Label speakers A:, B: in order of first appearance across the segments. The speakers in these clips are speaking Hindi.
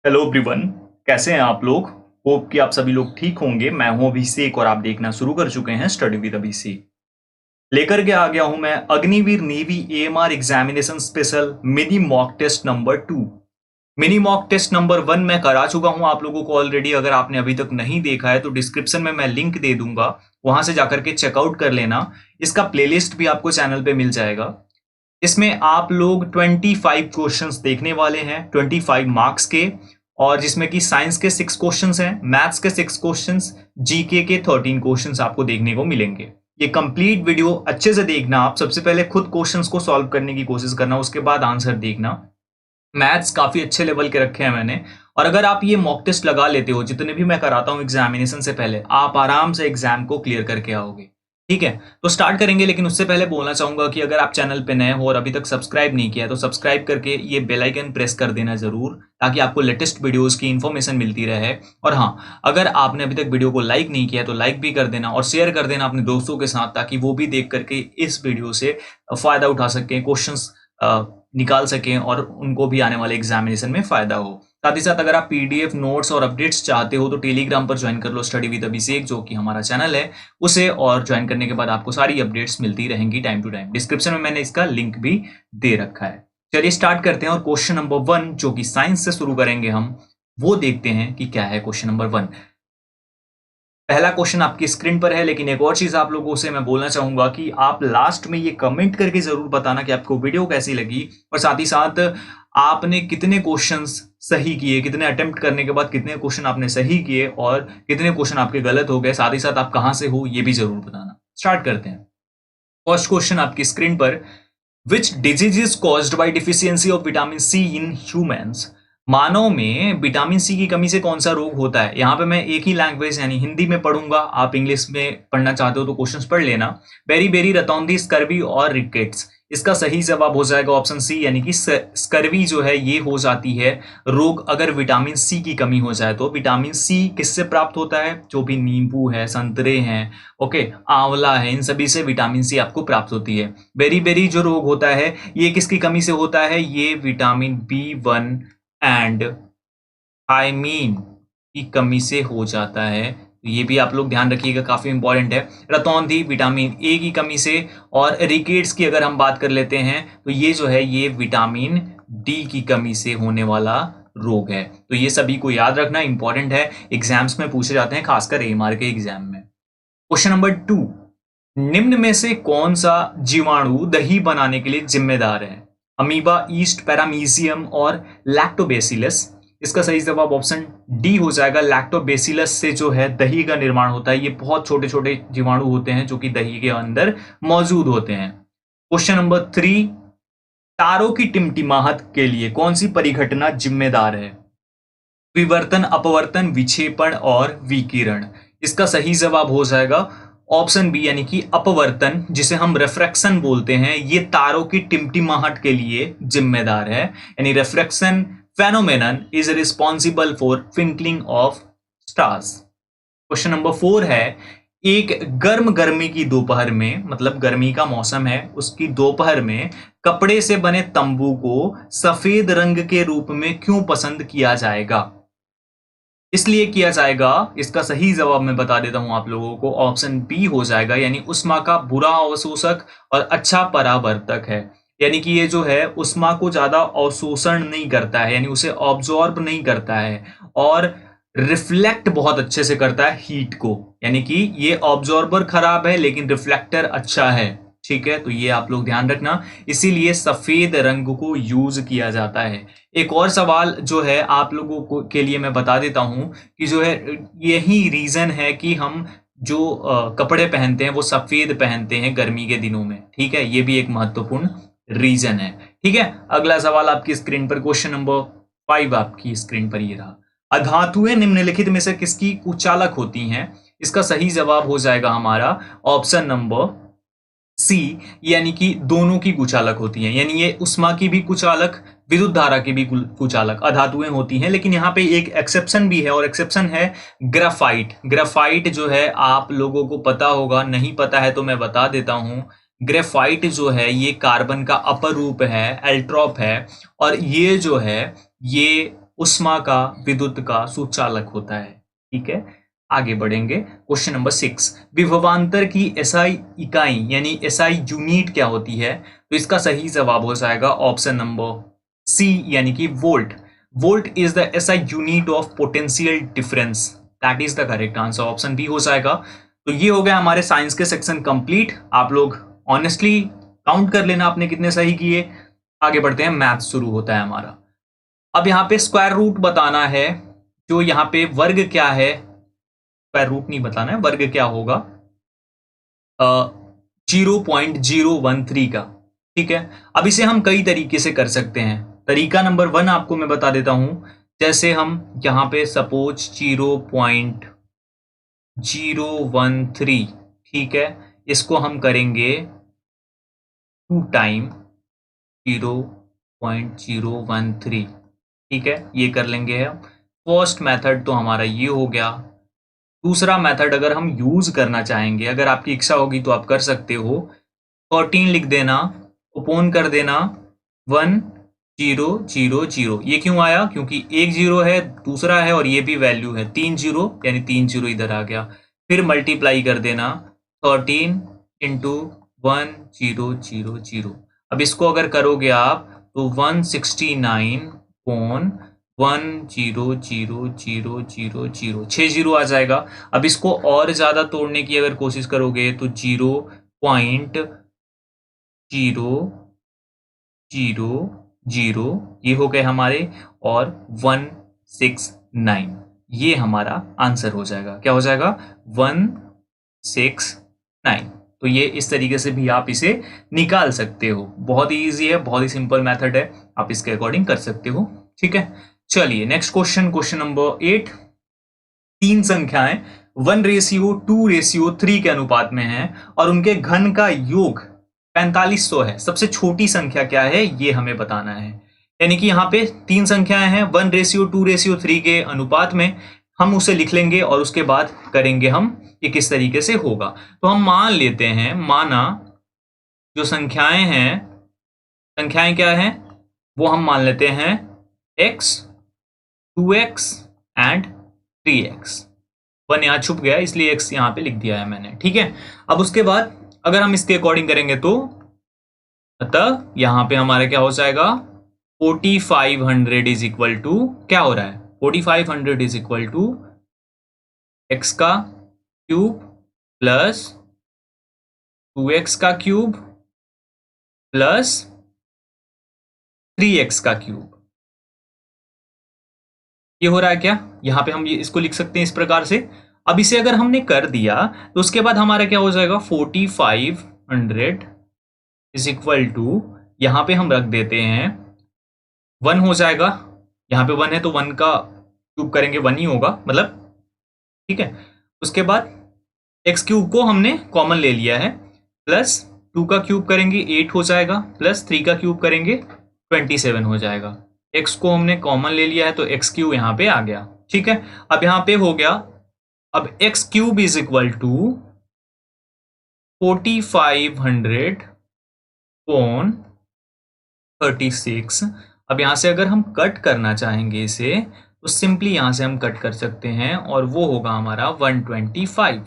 A: Hello everyone. कैसे हैं आप लोग? होप कि आप सभी लोग ठीक होंगे। मैं हूं अभिषेक और आप देखना शुरू कर चुके हैं स्टडी विद अभिषेक। लेकर के आ गया हूं मैं Agniveer navy AMR examination special mini mock test number 2। Mini mock test number 1 मैं करा चुका हूं आप लोगों को ऑलरेडी। अगर आपने अभी तक नहीं देखा है तो डिस्क्रिप्शन में मैं लिंक दे दूंगा, वहां से जाकर के चेकआउट कर लेना। इसका प्लेलिस्ट भी आपको चैनल पे मिल जाएगा। इसमें आप लोग 25 क्वेश्चंस देखने वाले हैं, 25 मार्क्स के, और जिसमें कि साइंस के 6 क्वेश्चंस हैं, मैथ्स के 6 क्वेश्चंस, जीके के 13 क्वेश्चंस आपको देखने को मिलेंगे। ये कंप्लीट वीडियो अच्छे से देखना। आप सबसे पहले खुद क्वेश्चंस को सॉल्व करने की कोशिश करना, उसके बाद आंसर देखना। मैथ्स काफी अच्छे लेवल के रखे हैं मैंने। और अगर आप ये मॉक टेस्ट लगा लेते हो, जितने भी मैं कराता हूँ एग्जामिनेशन से पहले, आप आराम से एग्जाम को क्लियर करके आओगे। ठीक है, तो स्टार्ट करेंगे। लेकिन उससे पहले बोलना चाहूंगा कि अगर आप चैनल पे नए हो और अभी तक सब्सक्राइब नहीं किया है तो सब्सक्राइब करके ये बेल आइकन प्रेस कर देना जरूर, ताकि आपको लेटेस्ट वीडियोस की इन्फॉर्मेशन मिलती रहे। और हाँ, अगर आपने अभी तक वीडियो को लाइक नहीं किया तो लाइक भी कर देना और शेयर कर देना अपने दोस्तों के साथ, ताकि वो भी देख करके इस वीडियो से फायदा उठा सकें, क्वेश्चंस निकाल सकें और उनको भी आने वाले एग्जामिनेशन में फायदा हो। साथ ही साथ अगर आप पीडीएफ नोट्स और अपडेट्स चाहते हो तो टेलीग्राम पर ज्वाइन कर लो, स्टडी विद अभिषेक, जो कि हमारा चैनल है उसे, और ज्वाइन करने के बाद आपको सारी अपडेट्स मिलती रहेंगी टाइम टू टाइम। डिस्क्रिप्शन में मैंने इसका लिंक भी दे रखा है। चलिए स्टार्ट करते हैं और क्वेश्चन नंबर 1 जो कि साइंस से शुरू करेंगे हम, वो देखते हैं कि क्या है क्वेश्चन नंबर 1। पहला क्वेश्चन आपकी स्क्रीन पर है, लेकिन एक और चीज आप लोगों से मैं बोलना चाहूंगा कि आप लास्ट में ये कमेंट करके जरूर बताना कि आपको वीडियो कैसी लगी, और साथ ही साथ आपने कितने क्वेश्चंस सही किए, कितने अटेम्प्ट करने के बाद कितने क्वेश्चन आपने सही किए और कितने क्वेश्चन आपके गलत हो गए। साथ ही साथ आप कहां से हो ये भी जरूर बताना। स्टार्ट करते हैं। फर्स्ट क्वेश्चन आपकी स्क्रीन पर, which disease is caused by deficiency of vitamin C in humans. मानव में विटामिन सी की कमी से कौन सा रोग होता है। यहाँ पे मैं एक ही लैंग्वेज यानी हिंदी में पढ़ूंगा, आप इंग्लिश में पढ़ना चाहते हो तो क्वेश्चंस पढ़ लेना। बेरी बेरी, रतौंधी, स्कर्वी और रिकेट्स। इसका सही जवाब हो जाएगा ऑप्शन सी, यानी कि स्कर्वी जो है ये हो जाती है रोग अगर विटामिन सी की कमी हो जाए तो। विटामिन सी किससे प्राप्त होता है? जो भी नींबू है, संतरे हैं, ओके, आंवला है, इन सभी से विटामिन सी आपको प्राप्त होती है। बेरी बेरी जो रोग होता है ये किसकी कमी से होता है? ये विटामिन B1 एंड थायमीन की कमी से हो जाता है। तो ये भी आप लोग ध्यान रखिएगा, काफी इंपॉर्टेंट है। रतौंधी विटामिन ए की कमी से, और रिकेट्स की अगर हम बात कर लेते हैं तो ये जो है ये विटामिन डी की कमी से होने वाला रोग है। तो ये सभी को याद रखना, इंपॉर्टेंट है, एग्जाम्स में पूछे जाते हैं, खासकर एएमआर के एग्जाम में। क्वेश्चन नंबर 2, निम्न में से कौन सा जीवाणु दही बनाने के लिए जिम्मेदार है? अमीबा, ईस्ट, पैरामीशियम और लैक्टोबैसिलस। इसका सही जवाब ऑप्शन डी हो जाएगा। लैक्टोबैसिलस से जो है दही का निर्माण होता है। ये बहुत छोटे छोटे जीवाणु होते हैं जो कि दही के अंदर मौजूद होते हैं। क्वेश्चन नंबर 3, तारों की टिमटिमाहट के लिए कौन सी परिघटना जिम्मेदार है? विवर्तन, अपवर्तन, विक्षेपण और विकिरण। इसका सही जवाब हो जाएगा ऑप्शन बी, यानी कि अपवर्तन, जिसे हम रिफ्रैक्शन बोलते हैं। ये तारों की टिमटिमाहट के लिए जिम्मेदार है, यानी refraction phenomenon is responsible for twinkling of stars. Question number 4 है, एक गर्मी की दोपहर में, मतलब गर्मी का मौसम है उसकी दोपहर में, कपड़े से बने तंबू को सफेद रंग के रूप में क्यों पसंद किया जाएगा? इसलिए किया जाएगा, इसका सही जवाब मैं बता देता हूं आप लोगों को, ऑप्शन बी हो जाएगा, यानी उष्मा का बुरा अवशोषक और अच्छा परावर्तक है। यानी कि ये जो है उष्मा को ज्यादा अवशोषण नहीं करता है, यानी उसे ऑब्जॉर्ब नहीं करता है, और रिफ्लेक्ट बहुत अच्छे से करता है हीट को। यानी कि ये ऑब्जॉर्बर खराब है लेकिन रिफ्लेक्टर अच्छा है। ठीक है, तो ये आप लोग ध्यान रखना, इसीलिए सफेद रंग को यूज किया जाता है। एक और सवाल जो है आप लोगों को के लिए मैं बता देता हूं कि जो है यही रीजन है कि हम जो कपड़े पहनते हैं वो सफेद पहनते हैं गर्मी के दिनों में। ठीक है, ये भी एक महत्वपूर्ण रीजन है। ठीक है, अगला सवाल आपकी स्क्रीन पर, क्वेश्चन नंबर 5 आपकी स्क्रीन पर ये रहा। अधातुएं निम्नलिखित में से किसकी कुचालक होती हैं? इसका सही जवाब हो जाएगा हमारा ऑप्शन नंबर सी, यानी कि दोनों की कुचालक होती हैं। यानी ये उष्मा की भी कुचालक, विद्युत धारा की भी कुचालक अधातुएं होती हैं। लेकिन यहाँ पे एक एक्सेप्शन भी है, और एक्सेप्शन है ग्राफाइट। ग्राफाइट जो है आप लोगों को पता होगा, नहीं पता है तो मैं बता देता हूँ। ग्रेफाइट जो है ये कार्बन का अपर रूप है, एल्ट्रॉप है, और ये जो है ये उष्मा का, विद्युत का सुचालक होता है। ठीक है, आगे बढ़ेंगे। क्वेश्चन नंबर 6, विभवांतर की एसआई इकाई यानी एसआई यूनिट क्या होती है? तो इसका सही जवाब हो जाएगा ऑप्शन नंबर सी यानी कि volt. Volt is the SI unit of potential difference, that is the correct answer, option B हो जाएगा। तो ये हो गया हमारे साइंस के सेक्शन कंप्लीट। आप लोग ऑनेस्टली काउंट कर लेना आपने कितने सही किए। आगे बढ़ते हैं, मैथ शुरू होता है हमारा। अब यहाँ पे स्क्वायर रूट बताना है, जो यहाँ पे वर्ग क्या है, स्क्वायर रूट नहीं बताना है, वर्ग क्या होगा 0.013 का। ठीक है, अब इसे हम कई तरीके से कर सकते हैं। तरीका नंबर 1 आपको मैं बता देता हूं। जैसे हम यहाँ पे सपोज 0.013, ठीक है, इसको हम करेंगे 2 टाइम 0.013। ठीक है, ये कर लेंगे हम। फर्स्ट मेथड तो हमारा ये हो गया। दूसरा मेथड अगर हम यूज करना चाहेंगे, अगर आपकी इच्छा होगी तो आप कर सकते हो। 14 लिख देना, ओपन कर देना 1000। ये क्यों आया? क्योंकि एक जीरो है, दूसरा है और ये भी वैल्यू है, 3 जीरो यानी 3 जीरो इधर आ गया। फिर मल्टीप्लाई कर देना 13 इंटू 1000। अब इसको अगर करोगे आप तो 169.100000, 6 जीरो आ जाएगा। अब इसको और ज्यादा तोड़ने की अगर कोशिश करोगे तो 0.000 ये हो गए हमारे, और 169, ये हमारा आंसर हो जाएगा। क्या हो जाएगा? 169। तो ये इस तरीके से भी आप इसे निकाल सकते हो। बहुत ही ईजी है, बहुत ही सिंपल मेथड है, आप इसके अकॉर्डिंग कर सकते हो। ठीक है, चलिए नेक्स्ट क्वेश्चन, क्वेश्चन नंबर 8। तीन संख्याएं 1:2:3 के अनुपात में हैं और उनके घन का योग 4500 है। सबसे छोटी संख्या क्या है ये हमें बताना है। यानी कि यहाँ पे तीन संख्याएं हैं 1:2:3 के अनुपात में, हम उसे लिख लेंगे और उसके बाद करेंगे हम कि किस तरीके से होगा। तो हम मान लेते हैं, माना जो संख्याएं हैं, संख्याएं क्या हैं वो हम मान लेते हैं x, 2x एंड 3x। 1 यहाँ छुप गया इसलिए x यहाँ पे लिख दिया है मैंने। ठीक है, अब उसके बाद अगर हम इसके अकॉर्डिंग करेंगे तो अतः यहाँ पे हमारा क्या हो जाएगा, 4500 इज इक्वल टू, क्या हो रहा है, 4500 इज इक्वल टू x का क्यूब प्लस 2x का क्यूब प्लस 3x का क्यूब। ये हो रहा है क्या? यहाँ पे हम ये इसको लिख सकते हैं इस प्रकार से। अब इसे अगर हमने कर दिया तो उसके बाद हमारा क्या हो जाएगा, 4500 इज इक्वल टू, यहाँ पे हम रख देते हैं 1 हो जाएगा। यहाँ पे 1 है तो 1 का क्यूब करेंगे 1 ही होगा मतलब। ठीक है, उसके बाद एक्स क्यूब को हमने कॉमन ले लिया है, प्लस 2 का क्यूब करेंगे 8 हो जाएगा, प्लस 3 का क्यूब करेंगे 27 हो जाएगा। एक्स को हमने कॉमन ले लिया है तो एक्स क्यूब यहाँ पे आ गया। ठीक है, अब यहाँ पे हो गया, अब x cube is equal to 4500 upon 36। अब यहाँ से अगर हम कट करना चाहेंगे इसे तो सिंपली यहाँ से हम कट कर सकते हैं और वो होगा हमारा 125।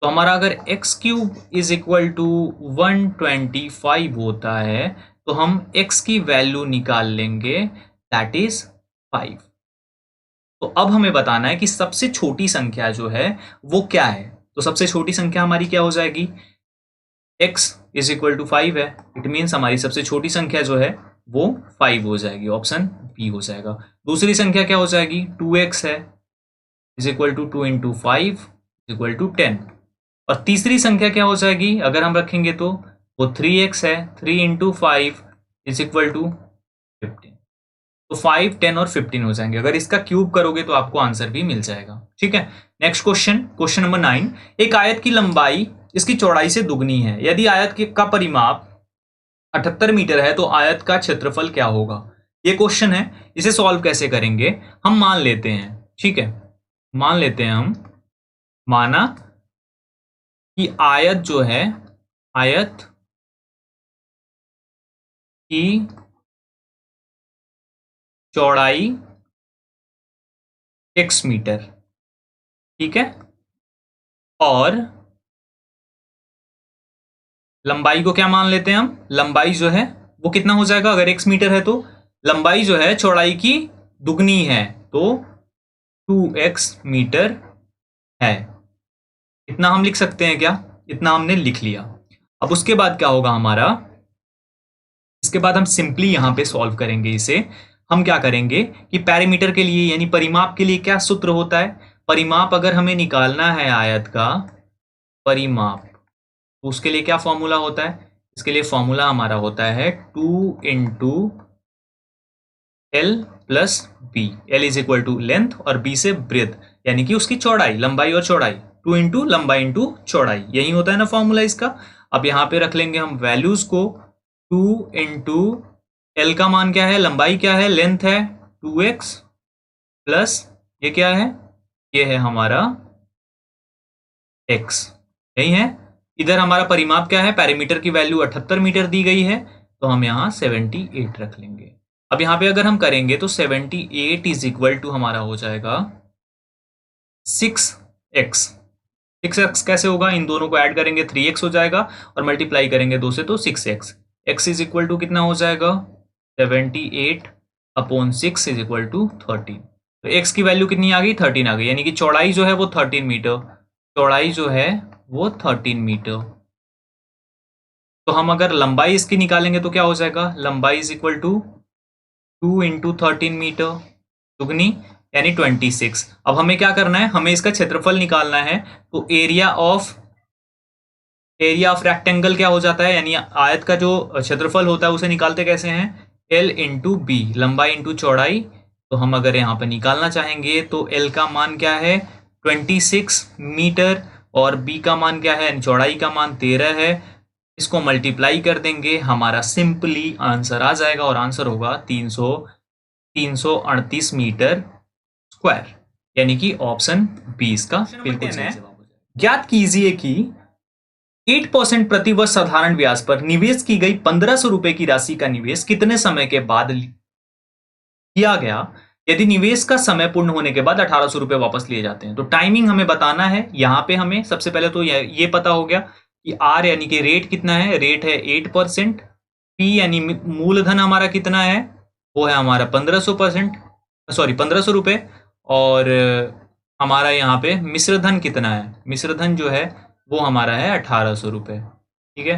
A: तो हमारा अगर x cube is equal to 125 होता है तो हम एक्स की वैल्यू निकाल लेंगे, दैट इज 5। तो अब हमें बताना है कि सबसे छोटी संख्या जो है वो क्या है। तो सबसे छोटी संख्या हमारी क्या हो जाएगी, x इज इक्वल टू 5 है, इट मीन्स हमारी सबसे छोटी संख्या जो है वो 5 हो जाएगी, ऑप्शन बी हो जाएगा। दूसरी संख्या क्या हो जाएगी, 2x है, is equal to 2 into 5 is equal to 10। और तीसरी संख्या क्या हो जाएगी अगर हम रखेंगे तो वो 3x है, 3 इंटू 5 इज इक्वल टू 15। तो 5, 10 और 15 हो जाएंगे। अगर इसका क्यूब करोगे तो आपको आंसर भी मिल जाएगा। ठीक है, नेक्स्ट क्वेश्चन, क्वेश्चन नंबर 9। एक आयत की लंबाई इसकी चौड़ाई से दुगनी है। यदि आयत का परिमाप 78 मीटर है तो आयत का क्षेत्रफल क्या होगा? ये क्वेश्चन है, इसे सॉल्व कैसे करेंगे? हम मान लेते हैं, ठीक है, मान लेते हैं हम, माना कि आयत जो है, आयत की चौड़ाई x मीटर, ठीक है, और लंबाई को क्या मान लेते हैं हम, लंबाई जो है वो कितना हो जाएगा, अगर x मीटर है तो लंबाई जो है चौड़ाई की दुगनी है, तो 2x मीटर है। इतना हम लिख सकते हैं क्या, इतना हमने लिख लिया। अब उसके बाद क्या होगा हमारा, इसके बाद हम सिंपली यहां पे सॉल्व करेंगे इसे। हम क्या करेंगे कि पैरामीटर के लिए यानी परिमाप के लिए क्या सूत्र होता है, परिमाप अगर हमें निकालना है आयत का परिमाप, तो उसके लिए क्या फॉर्मूला होता है, इसके लिए फॉर्मूला हमारा होता है 2 into L plus B. L is equal to length और बी से ब्रेथ यानी कि उसकी चौड़ाई, लंबाई और चौड़ाई, 2 इंटू लंबाई इंटू चौड़ाई, यही होता है ना फॉर्मूला इसका। अब यहाँ पे रख लेंगे हम वैल्यूज को, 2 इंटू एल का मान क्या है, लंबाई क्या है, लेंथ है 2x प्लस ये क्या है, ये है हमारा x, यही है। इधर हमारा परिमाप क्या है, पैरामीटर की वैल्यू 78 मीटर दी गई है, तो हम यहाँ 78 रख लेंगे। अब यहाँ पे अगर हम करेंगे तो 78 इज इक्वल टू हमारा हो जाएगा 6x। 6x कैसे होगा, इन दोनों को ऐड करेंगे 3x हो जाएगा और मल्टीप्लाई करेंगे 2 से तो 6x। x is equal to कितना हो जाएगा, 78 अपॉन 6 इज इक्वल टू 13। तो x की वैल्यू कितनी आ गई, 13 आ गई, यानी कि चौड़ाई जो है वो 13 मीटर, चौड़ाई जो है वो 13 मीटर। तो हम अगर लंबाई इसकी निकालेंगे तो क्या हो जाएगा, लंबाई is equal to 2 into 13 metre दुगनी यानी 26। अब हमें क्या करना है, हमें इसका क्षेत्रफल निकालना है, तो एरिया ऑफ रेक्टेंगल क्या हो जाता है, यानी आयत का जो क्षेत्रफल होता है उसे निकालते कैसे हैं, L इंटू बी, लंबाई इंटू चौड़ाई। तो हम अगर यहाँ पर निकालना चाहेंगे तो L का मान क्या है 26 मीटर और B का मान क्या है, चौड़ाई का मान 13 है। इसको मल्टीप्लाई कर देंगे, हमारा सिंपली आंसर आ जाएगा और आंसर होगा 338 मीटर स्क्वायर, यानी कि ऑप्शन बी इसका बिल्कुल सही जवाब हो जाएगा। ज्ञात कीजिए कि 8% प्रति वर्ष साधारण ब्याज पर निवेश की गई 1500 रुपए की राशि का निवेश कितने समय के बाद किया गया यदि निवेश का समय पूर्ण होने के बाद 1800 रुपए वापस लिए जाते हैं। तो टाइमिंग हमें बताना है। यहाँ पे हमें सबसे पहले तो ये पता हो गया कि आर यानी कि रेट कितना है, रेट है 8%, पी यानी मूलधन हमारा कितना है, वो है हमारा 1500 रुपए, और हमारा यहाँ पे मिश्रधन कितना है, मिश्रधन जो है वो हमारा है 1800 रुपए, ठीक है।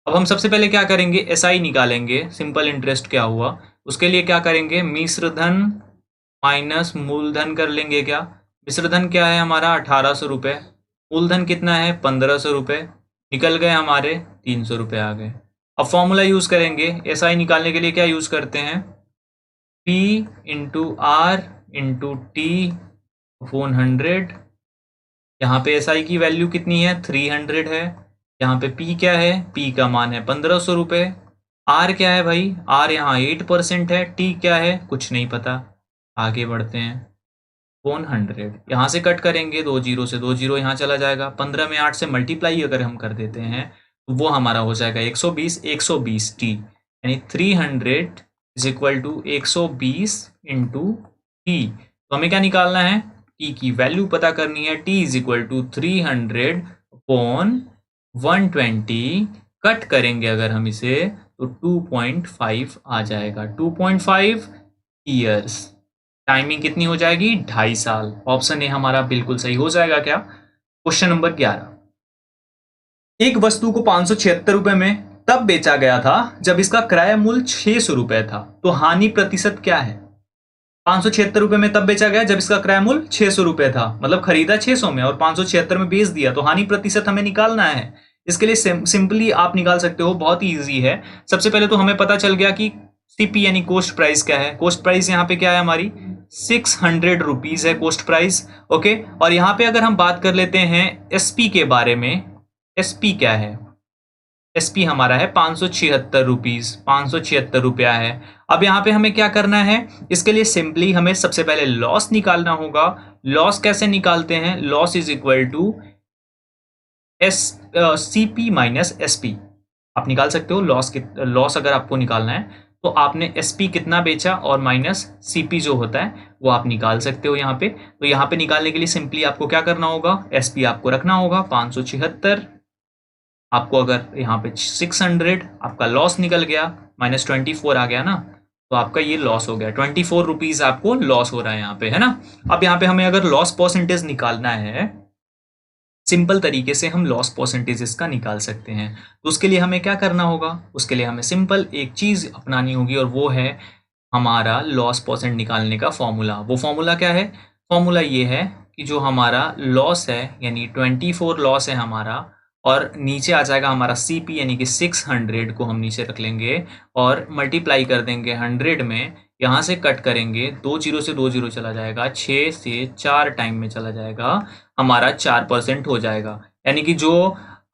A: अब हम सबसे पहले क्या करेंगे, एसआई निकालेंगे, सिंपल इंटरेस्ट क्या हुआ, उसके लिए क्या करेंगे, मिश्रधन माइनस मूलधन कर लेंगे। क्या मिश्रधन क्या है हमारा 1800 रुपये, मूलधन कितना है 1500 रुपये, निकल गए हमारे 300 रुपये आ गए। अब फॉर्मूला यूज़ करेंगे, एसआई निकालने के लिए क्या यूज़ करते हैं, P into R into T upon 100। यहाँ पे एसआई की वैल्यू कितनी है 300 है, यहाँ पे P क्या है, P का मान है 1500 रुपये, आर क्या है भाई, आर यहाँ 8% है, टी क्या है कुछ नहीं पता। आगे बढ़ते हैं, 100 यहाँ से कट करेंगे, 2 जीरो से 2 जीरो यहाँ चला जाएगा, 15 में 8 से मल्टीप्लाई अगर हम कर देते हैं तो वो हमारा हो जाएगा 120 टी, यानी 300 is equal to 120 into T. तो हमें क्या निकालना है, टी की वैल्यू पता करनी है, T is equal to 300 upon 120, cut करेंगे अगर हम इसे तो 2.5 आ जाएगा, 2.5 ईयर्स। टाइमिंग कितनी हो जाएगी 2.5 साल। ऑप्शन ए हमारा बिल्कुल सही हो जाएगा। क्या क्वेश्चन नंबर 11, एक वस्तु को 576 रुपए में तब बेचा गया था जब इसका क्रय मूल्य 600 रुपए था, तो हानि प्रतिशत क्या है। 576 रुपए में तब बेचा गया जब इसका क्रय मूल्य 600 रुपए था, मतलब खरीदा 600 में और 576 में बेच दिया, तो हानि प्रतिशत हमें निकालना है। इसके लिए सिंपली आप निकाल सकते हो, बहुत ही ईजी है। सबसे पहले तो हमें पता चल गया कि सीपी यानी कोस्ट प्राइस क्या है, कोस्ट प्राइस यहाँ पे क्या है हमारी 600 रुपीज है कोस्ट प्राइस, ओके। और यहाँ पे अगर हम बात कर लेते हैं एसपी के बारे में, एसपी क्या है, एसपी हमारा है 576 रुपीज, 576 रुपया है। अब यहाँ पे हमें क्या करना है, इसके लिए सिंपली हमें सबसे पहले लॉस निकालना होगा। लॉस कैसे निकालते हैं, loss is equal to CP minus SP, आप निकाल सकते हो लॉस अगर आपको निकालना है तो आपने SP कितना बेचा और माइनस CP जो होता है वो आप निकाल सकते हो यहाँ पे। तो यहाँ पे निकालने के लिए सिंपली आपको क्या करना होगा, SP आपको रखना होगा 576, आपको अगर यहाँ पे 600 आपका लॉस निकल गया, -24 आ गया ना, तो आपका ये लॉस हो गया, 24 रुपीज आपको लॉस हो रहा है यहाँ पे, है ना। अब यहाँ पे हमें अगर लॉस परसेंटेज निकालना है, सिंपल तरीके से हम लॉस परसेंटेज इसका निकाल सकते हैं। तो उसके लिए हमें क्या करना होगा, उसके लिए हमें सिंपल एक चीज अपनानी होगी और वो है हमारा लॉस परसेंट निकालने का फॉर्मूला। वो फॉर्मूला क्या है, फॉर्मूला ये है कि जो हमारा लॉस है यानी 24 लॉस है हमारा, और नीचे आ जाएगा हमारा CP यानी कि 600 को हम नीचे रख लेंगे और मल्टीप्लाई कर देंगे 100 में, यहाँ से कट करेंगे, 2 जीरो से 2 जीरो चला जाएगा, 6 से 4 टाइम में चला जाएगा, हमारा 4% हो जाएगा। यानी कि जो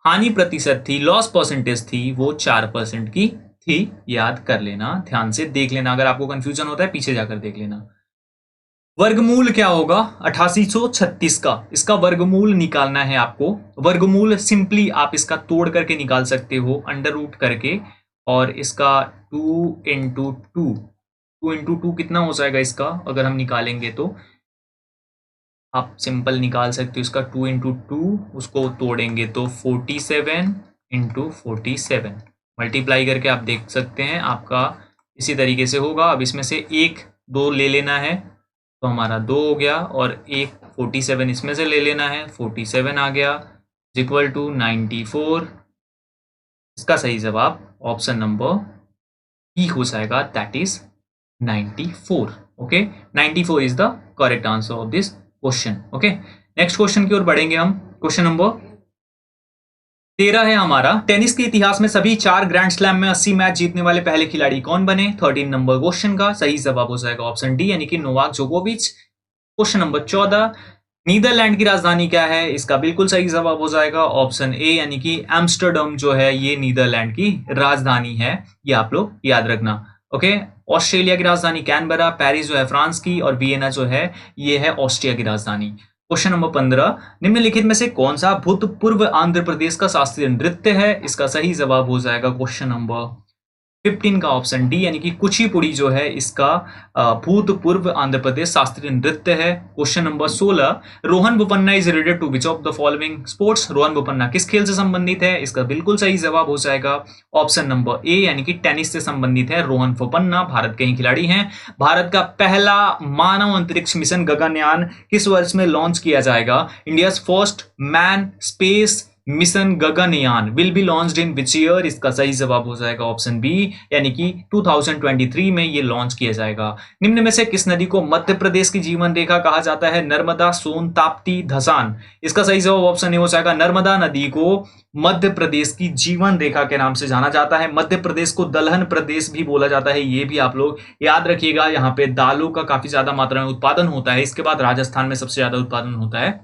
A: हानि प्रतिशत थी, लॉस परसेंटेज थी, वो 4% की थी। याद कर लेना, ध्यान से देख लेना, अगर आपको कंफ्यूजन होता है पीछे जाकर देख लेना। वर्गमूल क्या होगा 8836 का, इसका वर्गमूल निकालना है आपको। वर्गमूल सिंपली आप इसका तोड़ करके निकाल सकते हो अंडर रूट करके, और इसका 2 इंटू 2 कितना हो जाएगा इसका, अगर हम निकालेंगे तो आप सिंपल निकाल सकते हो इसका 2 इंटू 2, उसको तोड़ेंगे तो 47 इंटू 47 मल्टीप्लाई करके आप देख सकते हैं आपका इसी तरीके से होगा। अब इसमें से 1 2 ले लेना है तो हमारा 2 हो गया, और एक 47 इसमें से ले लेना है, 47 आ गया, इक्वल टू 94। इसका सही जवाब ऑप्शन नंबर ई हो जाएगा, that is 94। Okay, 94 is the correct answer of this question. Okay, next question की ओर बढ़ेंगे हम। क्वेश्चन नंबर 13 है हमारा, टेनिस के इतिहास में सभी 4 ग्रैंड स्लैम में 80 मैच जीतने वाले पहले खिलाड़ी कौन बने। 13 नंबर क्वेश्चन का सही जवाब हो जाएगा ऑप्शन डी यानी कि नोवाक जोकोविच। क्वेश्चन नंबर 14, नीदरलैंड की राजधानी क्या है, इसका बिल्कुल सही जवाब हो जाएगा ऑप्शन ए यानी कि एम्स्टर्डम जो है ये नीदरलैंड की राजधानी है, ये आप लोग याद रखना। ओके, ऑस्ट्रेलिया की राजधानी कैनबरा, पेरिस जो है फ्रांस की, और वियना जो है ये है ऑस्ट्रिया की राजधानी। क्वेश्चन नंबर 15, निम्नलिखित में से कौन सा भूतपूर्व आंध्र प्रदेश का शास्त्रीय नृत्य है, इसका सही जवाब हो जाएगा क्वेश्चन नंबर 15 का ऑप्शन डी यानी कि कुचिपुड़ी जो है इसका भूतपूर्व आंध्र प्रदेश शास्त्रीय नृत्य है। Question number 16, Rohan Bopanna is related to which of the following sports. Rohan Bopanna किस खेल से संबंधित है, इसका बिल्कुल सही जवाब हो जाएगा ऑप्शन नंबर ए यानी कि टेनिस से संबंधित है। रोहन बोपन्ना भारत के ही खिलाड़ी हैं। भारत का पहला मानव अंतरिक्ष मिशन गगनयान किस वर्ष में लॉन्च किया जाएगा। India's first man space mission Gaganyaan will be launched in which year, इसका सही जवाब हो जाएगा ऑप्शन बी यानी कि 2023 में ये लॉन्च किया जाएगा। निम्न में से किस नदी को मध्य प्रदेश की जीवन रेखा कहा जाता है। नर्मदा, सोन, ताप्ती, धसान, इसका सही जवाब ऑप्शन ए हो जाएगा। नर्मदा नदी को मध्य प्रदेश की जीवन रेखा के नाम से जाना जाता है। मध्य प्रदेश को दलहन प्रदेश भी बोला जाता है, ये भी आप लोग याद रखिएगा। यहाँ पे दालों का काफी ज्यादा मात्रा में उत्पादन होता है, इसके बाद राजस्थान में सबसे ज्यादा उत्पादन होता है,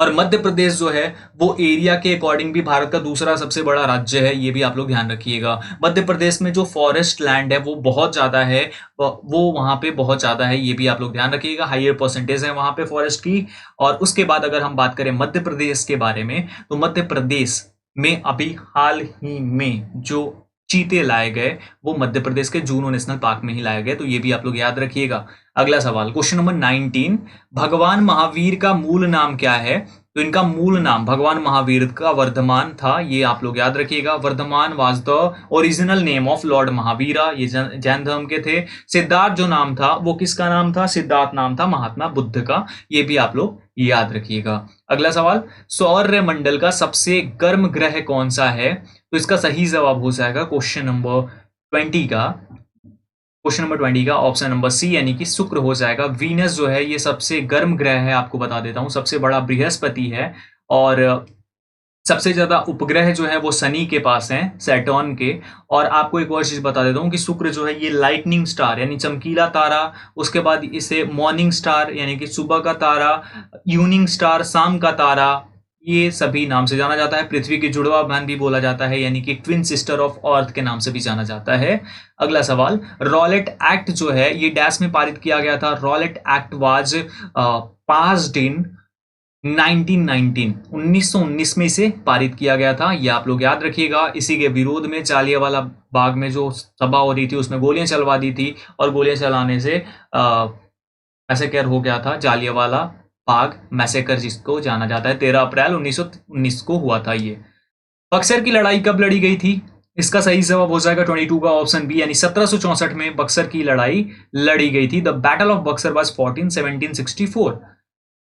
A: और मध्य प्रदेश जो है वो एरिया के अकॉर्डिंग भी भारत का दूसरा सबसे बड़ा राज्य है, ये भी आप लोग ध्यान रखिएगा। मध्य प्रदेश में जो फॉरेस्ट लैंड है वो बहुत ज्यादा है, वो वहां पे बहुत ज्यादा है, ये भी आप लोग ध्यान रखिएगा। हायर परसेंटेज है वहां पे फॉरेस्ट की। और उसके बाद अगर हम बात करें मध्य प्रदेश के बारे में, तो मध्य प्रदेश में अभी हाल ही में जो चीते लाए गए वो मध्य प्रदेश के जूनो नेशनल पार्क में ही लाए गए, तो ये भी आप लोग याद रखिएगा। अगला सवाल, क्वेश्चन नंबर 19, भगवान महावीर का मूल नाम क्या है। तो इनका मूल नाम भगवान महावीर का वर्धमान था, ये आप लोग याद रखिएगा। Vardhaman was the original name of lord Mahavira, ये जैन धर्म के थे। सिद्धार्थ जो नाम था वो किसका नाम था, सिद्धार्थ नाम था महात्मा बुद्ध का, ये भी आप लोग याद रखिएगा। अगला सवाल, सौर मंडल का सबसे गर्म ग्रह कौन सा है। तो इसका सही जवाब हो जाएगा क्वेश्चन नंबर 20 का, क्वेश्चन नंबर 20 का ऑप्शन नंबर सी यानी कि शुक्र हो जाएगा। वीनस जो है ये सबसे गर्म ग्रह है, आपको बता देता हूं। सबसे बड़ा बृहस्पति है, और सबसे ज्यादा उपग्रह जो है वो शनि के पास हैं, सैटर्न के। और आपको एक और चीज बता देता हूं कि शुक्र जो है ये लाइटनिंग स्टार यानी चमकीला तारा, उसके बाद इसे मॉर्निंग स्टार यानी कि सुबह का तारा, इवनिंग स्टार शाम का तारा, ये सभी नाम से जाना जाता है। पृथ्वी की जुड़वा बहन भी बोला जाता है यानी कि ट्विन सिस्टर ऑफ अर्थ के नाम से भी जाना जाता है। अगला सवाल, रॉलेट एक्ट जो है ये डैश में पारित किया गया था। Rowlatt act was passed in 1919 में इसे पारित किया गया था, ये आप लोग याद रखिएगा। इसी के विरोध में जालियांवाला बाग में जो सभा हो रही थी उसमें गोलियां चलवा दी थी, और गोलियां चलाने से मैसेकर हो गया था। जालियांवाला बाग मैसेकर जिसको जाना जाता है, 13 अप्रैल 1919 को हुआ था ये। बक्सर की लड़ाई कब लड़ी गई थी? इसका सही जवाब हो जाएगा 22 का ऑप्शन बी, यानी 1764 में बक्सर की लड़ाई लड़ी गई थी। The battle of Buxar was 1764।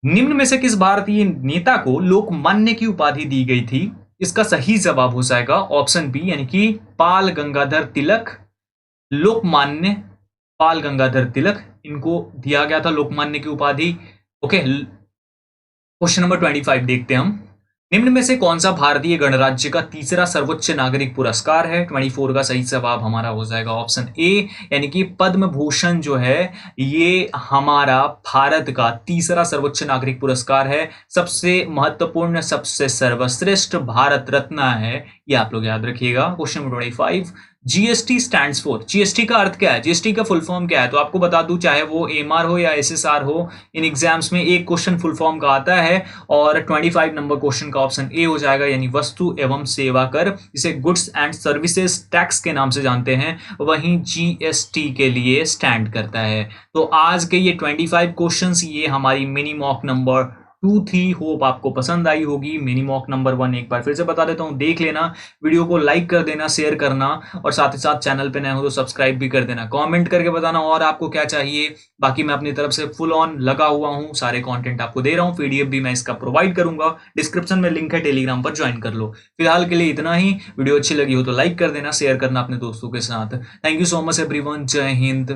A: निम्न में से किस भारतीय नेता को लोकमान्य की उपाधि दी गई थी? इसका सही जवाब हो जाएगा ऑप्शन बी, यानी कि पाल गंगाधर तिलक। लोकमान्य पाल गंगाधर तिलक, इनको दिया गया था लोकमान्य की उपाधि। ओके, क्वेश्चन नंबर 25 देखते हैं हम। निम्न में से कौन सा भारतीय गणराज्य का तीसरा सर्वोच्च नागरिक पुरस्कार है? 24 का सही जवाब हमारा हो जाएगा ऑप्शन ए, यानी कि पद्म भूषण जो है ये हमारा भारत का तीसरा सर्वोच्च नागरिक पुरस्कार है। सबसे महत्वपूर्ण, सबसे सर्वश्रेष्ठ भारत रत्न है, ये आप लोग याद रखिएगा। Question number 25, GST stands for, GST का अर्थ क्या है, जीएसटी का फुल फॉर्म क्या है? तो आपको बता दूं, चाहे वो एमआर हो या एसएसआर हो, इन एग्जाम्स में एक क्वेश्चन फुल फॉर्म का आता है, और 25 नंबर क्वेश्चन का ऑप्शन ए हो जाएगा, यानी वस्तु एवं सेवा कर, जिसे गुड्स एंड सर्विसेज टैक्स के नाम से जानते हैं, वहीं जीएसटी के लिए स्टैंड करता है। तो आज के ये 25 क्वेश्चंस, ये हमारी मिनी मॉक नंबर 2 थी। होप आपको पसंद आई होगी। मिनी मॉक नंबर 1 एक बार फिर से बता देता हूं, देख लेना, वीडियो को लाइक कर देना, शेयर करना, और साथ ही साथ चैनल पे नए हो तो सब्सक्राइब भी कर देना। कमेंट करके बताना और आपको क्या चाहिए। बाकी मैं अपनी तरफ से फुल ऑन लगा हुआ हूं, सारे कंटेंट आपको दे रहा हूं, पीडीएफ भी मैं इसका प्रोवाइड करूंगा। डिस्क्रिप्शन में लिंक है, टेलीग्राम पर ज्वाइन कर लो। फिलहाल के लिए इतना ही। वीडियो अच्छी लगी हो तो लाइक कर देना, शेयर करना अपने दोस्तों के साथ। Thank you so much everyone. जय हिंद।